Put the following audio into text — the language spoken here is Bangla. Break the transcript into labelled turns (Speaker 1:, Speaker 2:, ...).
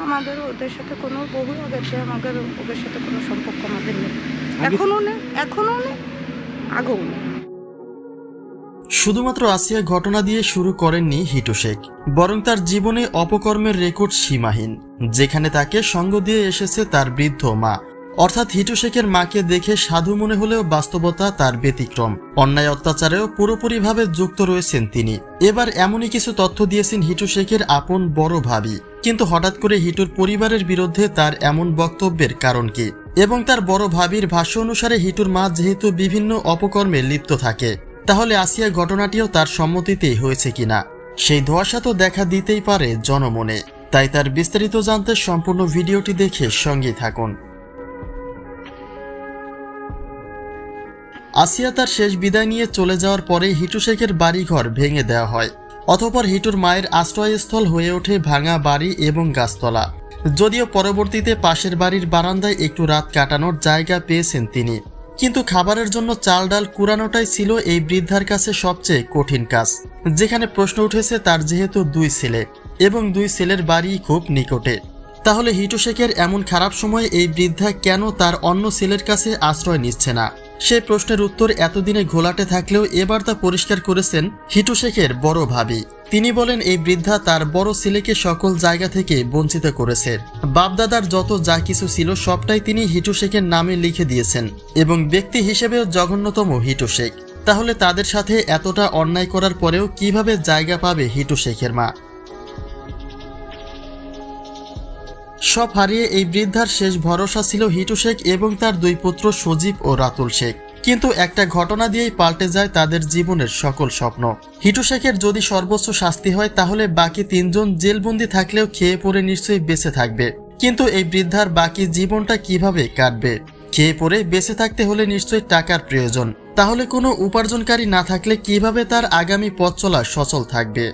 Speaker 1: আমাদের ওদের সাথে কোনো বহু আগে থেকে আমাদের ওদের সাথে কোনো সম্পর্ক আমাদের নেই, এখনও নেই, আগেও নেই।
Speaker 2: শুধুমাত্র আসিয়া ঘটনা দিয়ে শুরু করেননি হিটু শেখ, বরং তার জীবনে অপকর্মের রেকর্ড সীমাহীন, যেখানে তাকে সঙ্গ দিয়ে এসেছে তার বৃদ্ধ মা। অর্থাৎ হিটু শেখের মাকে দেখে সাধু মনে হলেও বাস্তবতা তার ব্যতিক্রম। অন্যায় অত্যাচারেও পুরোপুরিভাবে যুক্ত রয়েছেন তিনি। এবার এমনই কিছু তথ্য দিয়েছেন হিটু শেখের আপন বড় ভাবি। কিন্তু হঠাৎ করে হিটুর পরিবারের বিরুদ্ধে তার এমন বক্তব্যের কারণ কি, এবং তার বড় ভাবির ভাষ্য অনুসারে হিটুর মা যেহেতু বিভিন্ন অপকর্মে লিপ্ত থাকে, তাহলে আসিয়া ঘটনাটিও তার সম্মতিতেই হয়েছে কিনা সেই ধোঁয়াশা তো দেখা দিতেই পারে জনমনে। তাই তার বিস্তারিত জানতে সম্পূর্ণ ভিডিওটি দেখে সঙ্গেই থাকুন। আসিয়া তার শেষ বিদায় নিয়ে চলে যাওয়ার পরে হিটু শেখের বাড়িঘর ভেঙে দেওয়া হয়। অতঃপর হিটুর মায়ের আশ্রয়স্থল হয়ে ওঠে ভাঙা বাড়ি এবং গাছতলা। যদিও পরবর্তীতে পাশের বাড়ির বারান্দায় একটু রাত কাটানোর জায়গা পেয়েছেন তিনি, কিন্তু খাবারের জন্য চাল ডাল কুড়ানোটাই ছিল এই বৃদ্ধার কাছে সবচেয়ে কঠিন কাজ। যেখানে প্রশ্ন উঠেছে তার যেহেতু 2 ছেলে এবং 2 ছেলের বাড়ি খুব নিকটে, তাহলে হিটু শেখের এমন খারাপ সময়ে এই বৃদ্ধা কেন তার অন্য ছেলের কাছে আশ্রয় নিচ্ছে না, সেই প্রশ্নের উত্তর এতদিনে ঘোলাটে থাকলেও এবার তা পরিষ্কার করেছেন হিটু শেখের বড় ভাবি। তিনি বলেন এই বৃদ্ধা তার বড় ছেলেকে সকল জায়গা থেকে বঞ্চিত করেছে। বাপদাদার যত যা কিছু ছিল সবটাই তিনি হিটু শেখের নামে লিখে দিয়েছেন, এবং ব্যক্তি হিসেবেও জঘন্যতম হিটু শেখ। তাহলে তাদের সাথে এতটা অন্যায় করার পরেও কিভাবে জায়গা পাবে হিটু শেখের মা? সব হারিয়ে এই বৃদ্ধার শেষ ভরসা ছিল হিটু শেখ এবং তার 2 পুত্র সজীব ও রাতুল শেখ। কিন্তু একটা ঘটনা দিয়েই পাল্টে যায় তাদের জীবনের সকল স্বপ্ন। হিটু শেখের যদি সর্বোচ্চ শাস্তি হয়, তাহলে বাকি 3 জন জেলবন্দি থাকলেও খেয়ে পড়ে নিশ্চয়ই বেঁচে থাকবে। কিন্তু এই বৃদ্ধার বাকি জীবনটা কিভাবে কাটবে? খেয়ে পড়ে বেঁচে থাকতে হলে নিশ্চয়ই টাকার প্রয়োজন। তাহলে কোনো উপার্জনকারী না থাকলে কিভাবে তার আগামী পথ চলা সচল থাকবে?